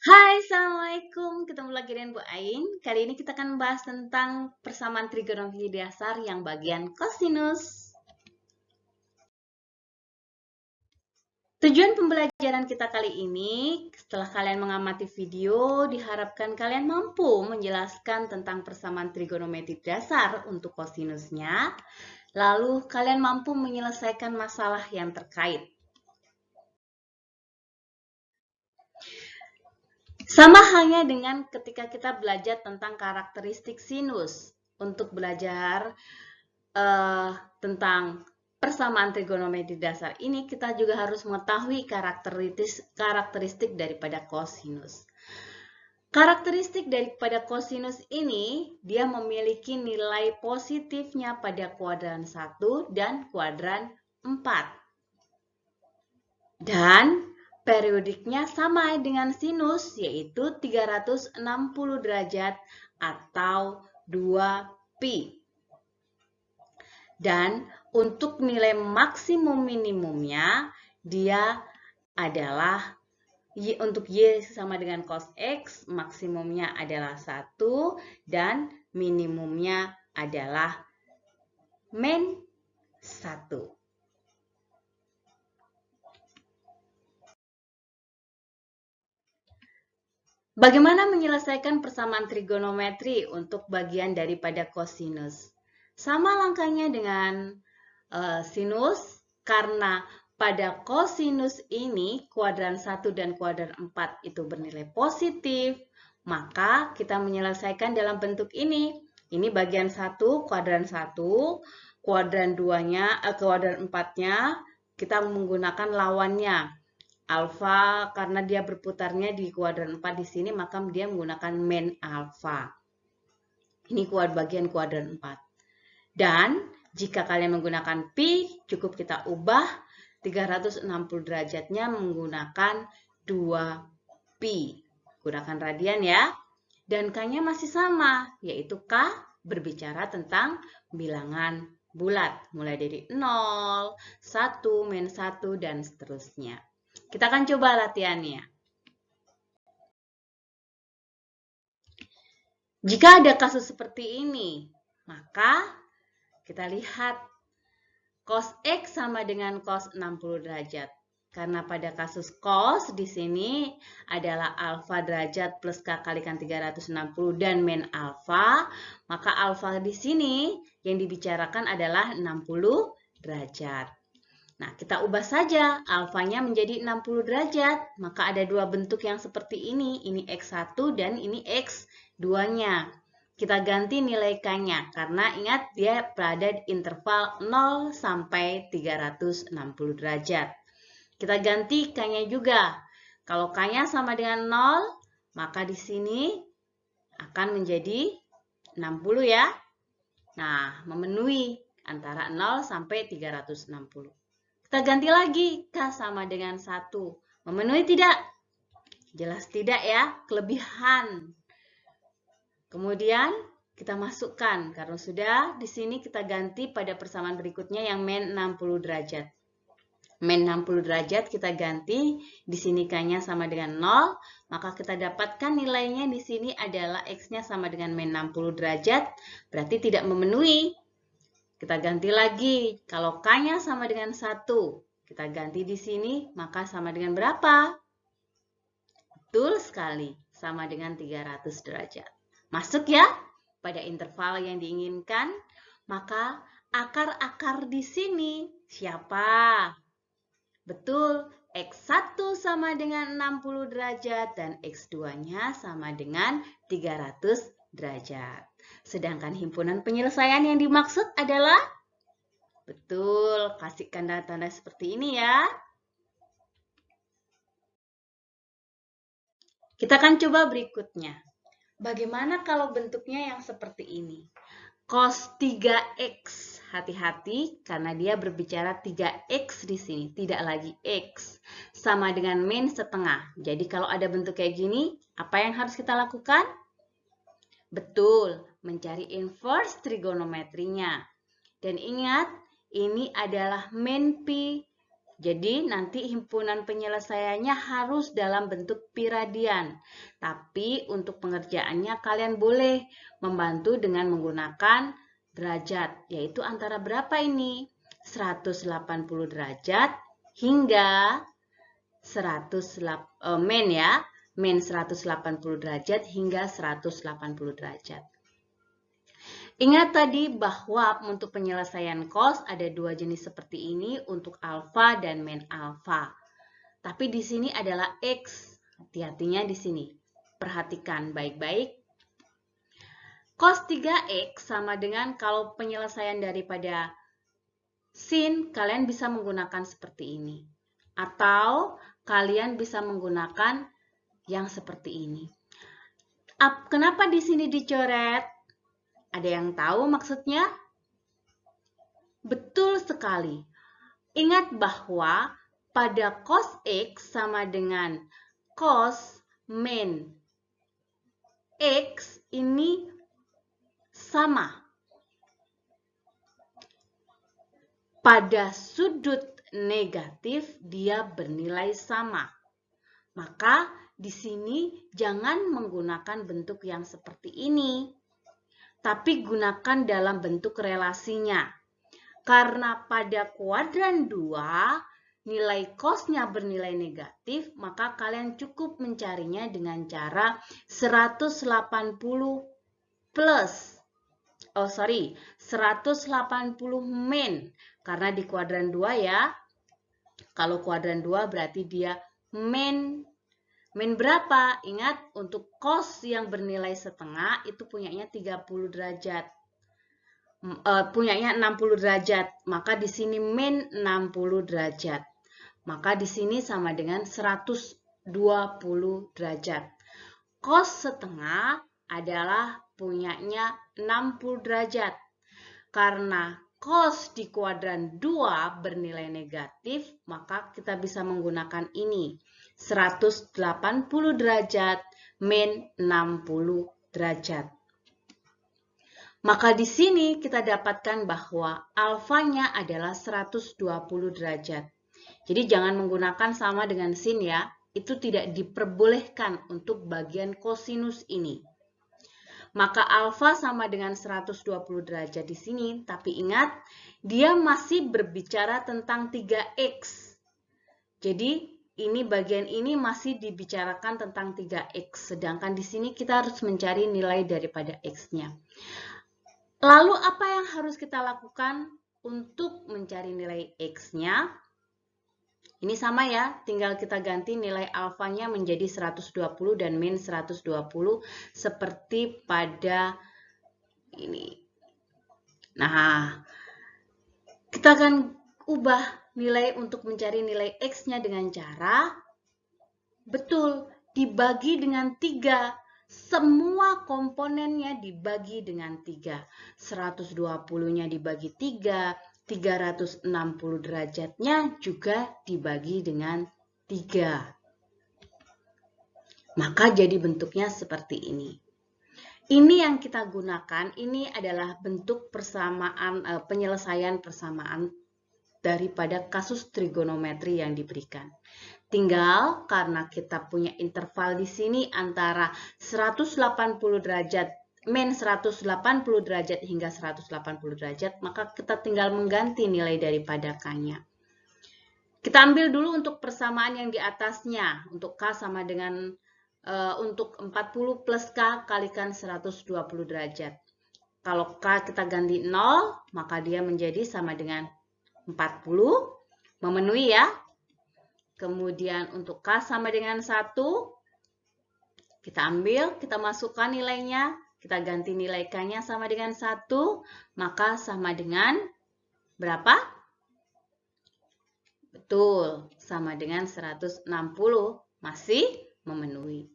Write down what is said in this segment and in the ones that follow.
Hai, Assalamualaikum. Ketemu lagi dengan Bu Ain. Kali ini kita akan membahas tentang persamaan trigonometri dasar yang bagian kosinus. Tujuan pembelajaran kita kali ini, setelah kalian mengamati video, diharapkan kalian mampu menjelaskan tentang persamaan trigonometri dasar untuk kosinusnya. Lalu kalian mampu menyelesaikan masalah yang terkait. Sama halnya dengan ketika kita belajar tentang karakteristik sinus. Untuk belajar tentang persamaan trigonometri dasar ini, kita juga harus mengetahui karakteristik daripada kosinus. Karakteristik daripada kosinus ini, dia memiliki nilai positifnya pada kuadran 1 dan kuadran 4. Dan periodiknya sama dengan sinus, yaitu 360 derajat atau 2pi. Dan untuk nilai maksimum minimumnya, dia adalah untuk Y sama dengan cos X, maksimumnya adalah 1 dan minimumnya adalah min 1. Bagaimana menyelesaikan persamaan trigonometri untuk bagian daripada kosinus? Sama langkahnya dengan sinus, karena pada kosinus ini kuadran 1 dan kuadran 4 itu bernilai positif, maka kita menyelesaikan dalam bentuk ini. Ini bagian 1, kuadran 1, kuadran 2-nya, kuadran 4-nya kita menggunakan lawannya. Alfa, karena dia berputarnya di kuadran 4 di sini, maka dia menggunakan min alfa. Ini bagian kuadran 4. Dan jika kalian menggunakan pi, cukup kita ubah 360 derajatnya menggunakan 2pi. Gunakan radian ya. Dan K-nya masih sama, yaitu K berbicara tentang bilangan bulat. Mulai dari 0, 1, min 1, dan seterusnya. Kita akan coba latihannya. Jika ada kasus seperti ini, maka kita lihat cos X sama dengan cos 60 derajat. Karena pada kasus cos di sini adalah alfa derajat plus K kalikan 360 dan min alfa, maka alfa di sini yang dibicarakan adalah 60 derajat. Nah, kita ubah saja alfanya menjadi 60 derajat. Maka ada dua bentuk yang seperti ini. Ini X1 dan ini X2-nya. Kita ganti nilai K-nya. Karena ingat dia berada di interval 0 sampai 360 derajat. Kita ganti K-nya juga. Kalau K-nya sama dengan 0, maka di sini akan menjadi 60 ya. Nah, memenuhi antara 0 sampai 360. Kita ganti lagi, K sama dengan 1. Memenuhi tidak? Jelas tidak ya, kelebihan. Kemudian kita masukkan, karena sudah di sini kita ganti pada persamaan berikutnya yang min 60 derajat. Min 60 derajat kita ganti, di sini K-nya sama dengan 0, maka kita dapatkan nilainya di sini adalah X-nya sama dengan min 60 derajat, berarti tidak memenuhi. Kita ganti lagi, kalau K-nya sama dengan 1, kita ganti di sini, maka sama dengan berapa? Betul sekali, sama dengan 300 derajat. Masuk ya pada interval yang diinginkan, maka akar-akar di sini siapa? Betul, X1 sama dengan 60 derajat dan X2-nya sama dengan 300 derajat. Sedangkan himpunan penyelesaian yang dimaksud adalah, betul, kasih tanda-tanda seperti ini ya. Kita akan coba berikutnya. Bagaimana kalau bentuknya yang seperti ini? Cos 3X. Hati-hati karena dia berbicara 3X di sini, tidak lagi X. Sama dengan min setengah. Jadi kalau ada bentuk kayak gini, apa yang harus kita lakukan? Betul, mencari inverse trigonometrinya. Dan ingat, ini adalah min pi Jadi nanti himpunan penyelesaiannya harus dalam bentuk piradian. Tapi untuk pengerjaannya kalian boleh membantu dengan menggunakan derajat, yaitu antara berapa ini? 180 derajat hingga 100 min ya. Min 180 derajat hingga 180 derajat. Ingat tadi bahwa untuk penyelesaian cos ada dua jenis seperti ini untuk alfa dan min alfa. Tapi di sini adalah X. Hati-hatinya di sini. Perhatikan baik-baik. Cos 3X sama dengan kalau penyelesaian daripada sin, kalian bisa menggunakan seperti ini. Atau kalian bisa menggunakan yang seperti ini. Kenapa di sini dicoret? Ada yang tahu maksudnya? Betul sekali. Ingat bahwa pada cos X sama dengan cos min X ini sama. Pada sudut negatif dia bernilai sama. Maka di sini jangan menggunakan bentuk yang seperti ini. Tapi gunakan dalam bentuk relasinya. Karena pada kuadran 2, nilai cosnya bernilai negatif, maka kalian cukup mencarinya dengan cara 180 plus. 180 min. Karena di kuadran 2 ya. Kalau kuadran 2 berarti dia min. Min berapa? Ingat, untuk cos yang bernilai setengah itu punyanya 30 derajat. Punyanya 60 derajat. Maka di sini min 60 derajat. Maka di sini sama dengan 120 derajat. Cos setengah adalah punyanya 60 derajat. Karena cos di kuadran 2 bernilai negatif, maka kita bisa menggunakan ini. 180 derajat min 60 derajat. Maka di sini kita dapatkan bahwa alfanya adalah 120 derajat. Jadi jangan menggunakan sama dengan sin ya. Itu tidak diperbolehkan untuk bagian kosinus ini. Maka alfa sama dengan 120 derajat di sini. Tapi ingat, dia masih berbicara tentang 3x. Jadi ini bagian ini masih dibicarakan tentang 3x. Sedangkan di sini kita harus mencari nilai daripada x-nya. Lalu apa yang harus kita lakukan untuk mencari nilai x-nya? Ini sama ya, tinggal kita ganti nilai alfanya menjadi 120 dan min 120 seperti pada ini. Nah, kita akan ubah nilai untuk mencari nilai x-nya dengan cara betul, dibagi dengan 3. Semua komponennya dibagi dengan 3. 120-nya dibagi 3. 360 derajatnya juga dibagi dengan 3. Maka jadi bentuknya seperti ini. Ini yang kita gunakan, ini adalah bentuk persamaan penyelesaian persamaan daripada kasus trigonometri yang diberikan. Tinggal karena kita punya interval di sini antara 180 derajat min 180 derajat hingga 180 derajat, maka kita tinggal mengganti nilai daripada K-nya. Kita ambil dulu untuk persamaan yang di atasnya. Untuk K sama dengan untuk 40 plus K kalikan 120 derajat. Kalau K kita ganti 0, maka dia menjadi sama dengan 40, memenuhi ya. Kemudian untuk K sama dengan 1, kita ambil, kita masukkan nilainya. Kita ganti nilai K-nya sama dengan 1, maka sama dengan berapa? Betul, sama dengan 160, masih memenuhi.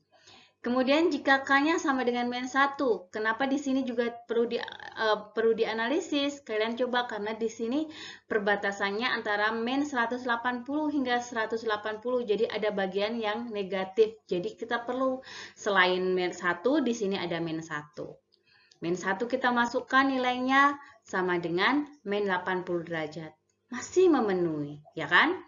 Kemudian jika K-nya sama dengan min 1, kenapa di sini juga perlu dianalisis? Kalian coba karena di sini perbatasannya antara min 180 hingga 180, jadi ada bagian yang negatif. Jadi kita perlu selain min 1, di sini ada min 1. Min 1 kita masukkan nilainya sama dengan min 80 derajat. Masih memenuhi, ya kan?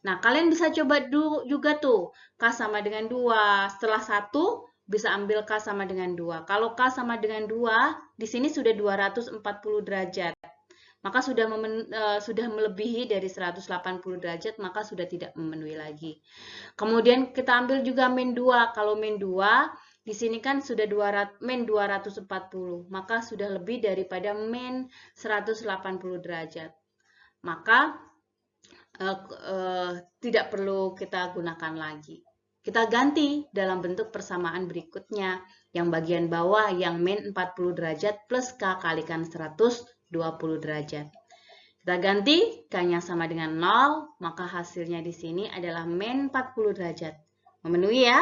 Nah, kalian bisa coba juga tuh, K sama dengan 2. Setelah 1, bisa ambil K sama dengan 2. Kalau K sama dengan 2, di sini sudah 240 derajat. Maka sudah melebihi dari 180 derajat, maka sudah tidak memenuhi lagi. Kemudian kita ambil juga min 2. Kalau min 2, di sini kan sudah min 240, maka sudah lebih daripada min 180 derajat. Maka tidak perlu kita gunakan lagi. Kita ganti dalam bentuk persamaan berikutnya. Yang bagian bawah yang min 40 derajat plus K kalikan 120 derajat. Kita ganti, K-nya sama dengan 0, maka hasilnya di sini adalah min 40 derajat. Memenuhi ya?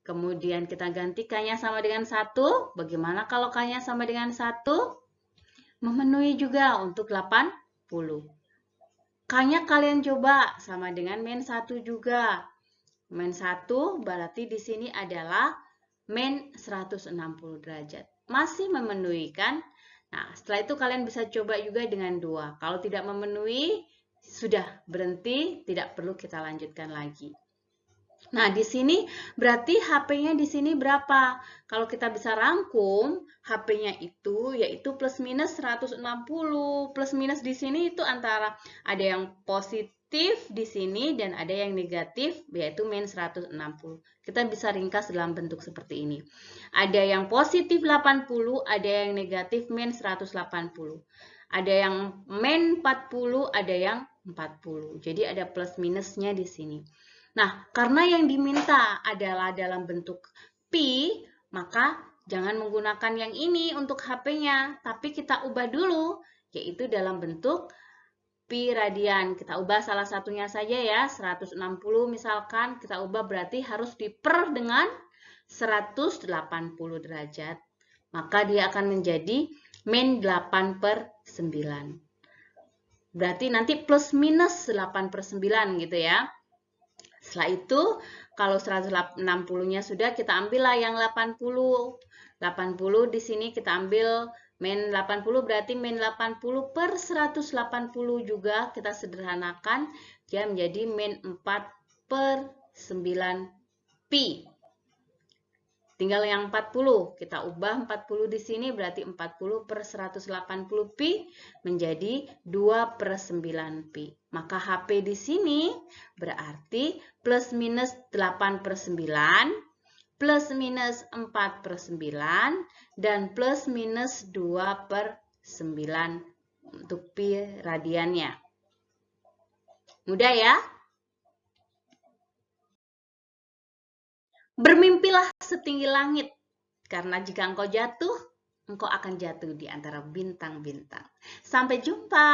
Kemudian kita ganti K-nya sama dengan 1. Bagaimana kalau K-nya sama dengan 1? Memenuhi juga untuk 80. K-nya kalian coba sama dengan min 1 juga. Min 1 berarti di sini adalah min 160 derajat. Masih memenuhi kan? Nah, setelah itu kalian bisa coba juga dengan 2. Kalau tidak memenuhi, sudah berhenti, tidak perlu kita lanjutkan lagi. Nah, di sini berarti HP-nya di sini berapa? Kalau kita bisa rangkum, HP-nya itu yaitu plus minus 160. Plus minus di sini itu antara ada yang positif di sini dan ada yang negatif yaitu min 160. Kita bisa ringkas dalam bentuk seperti ini. Ada yang positif 80, ada yang negatif min 180. Ada yang min 40, ada yang 40. Jadi ada plus minusnya di sini. Nah, karena yang diminta adalah dalam bentuk pi, maka jangan menggunakan yang ini untuk HP-nya, tapi kita ubah dulu, yaitu dalam bentuk pi radian. Kita ubah salah satunya saja ya, 160 misalkan, kita ubah berarti harus diper dengan 180 derajat. Maka dia akan menjadi min 8/9. Berarti nanti plus minus 8/9 gitu ya. Setelah itu, kalau 160-nya sudah, kita ambillah yang 80. 80 di sini kita ambil min 80 berarti min 80/180 juga kita sederhanakan. Dia menjadi min 4/9 pi. Tinggal yang 40, kita ubah 40 di sini berarti 40/180 pi menjadi 2/9 pi. Maka HP di sini berarti plus minus 8/9, plus minus 4/9, dan plus minus 2/9 untuk pi radiannya. Mudah ya? Bermimpilah setinggi langit, karena jika engkau jatuh, engkau akan jatuh di antara bintang-bintang. Sampai jumpa.